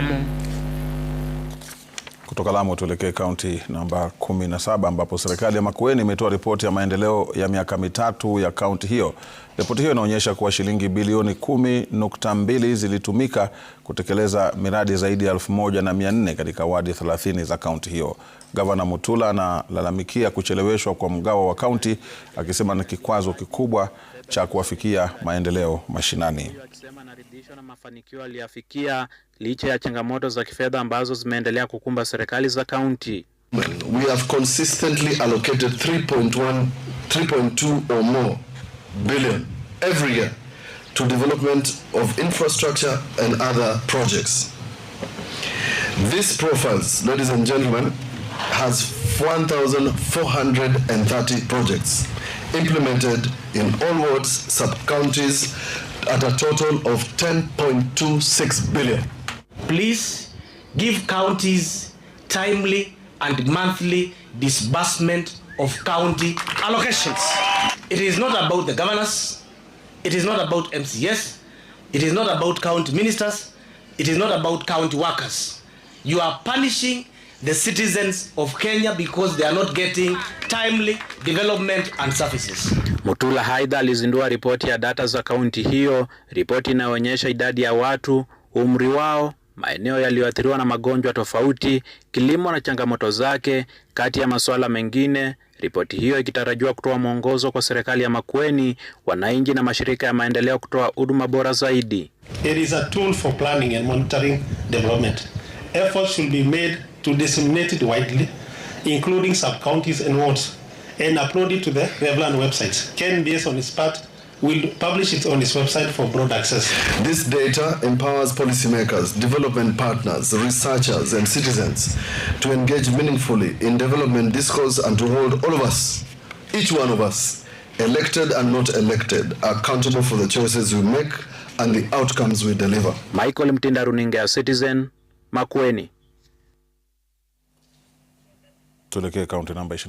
Lamu. Kutoka Lamu tuelekee kaunti namba 17 ambapo serikali ya Makueni imetoa ripoti ya maendeleo ya miaka mitatu ya kaunti hiyo. Ripoti hiyo inaonyesha kuwa shilingi bilioni 10.2 zilitumika kutekeleza miradi zaidi ya 1400 katika wadi 30 za kaunti hiyo. Gavana Mutula analalamikia kucheleweshwa kwa mgao wa kaunti, akisema ni kikwazo kikubwa cha kuwafikia maendeleo mashinani. Akisema anaridhishwa na mafanikio aliyofikia licha ya changamoto za kifedha ambazo zimeendelea kukumba serikali za kaunti. We have consistently allocated 3.2 or more billion every year to development of infrastructure and other projects. This profiles, ladies and gentlemen, has 1,430 projects implemented in all wards, sub-counties at a total of 10.26 billion. Please give counties timely and monthly disbursement of county allocations. It is not about the governors, it is not about MCS, it is not about county ministers, it is not about county workers. You are punishing the citizens of Kenya because they are not getting timely development and services. Mutula haidha alizindua ripoti ya data za kaunti hiyo, ripoti inaonyesha idadi ya watu, umri wao, maeneo yaliyoathiriwa na magonjwa tofauti, kilimo na changamoto zake, kati ya masuala mengine. Ripoti hiyo ikitarajiwa kutoa mwongozo kwa serikali ya Makueni, wananchi na mashirika ya maendeleo kutoa huduma bora zaidi. It is a tool for planning and monitoring development. Efforts should be made to disseminate it widely, including sub-counties and wards, and upload it to the relevant websites. KNBS on its part will publish it on its website for broad access. This data empowers policymakers, development partners, researchers, and citizens to engage meaningfully in development discourse and to hold all of us, each one of us, elected and not elected, accountable for the choices we make and the outcomes we deliver. Michael Mtinda, runinga ya Citizen, Makueni. Tuelekee kaunti namba 20.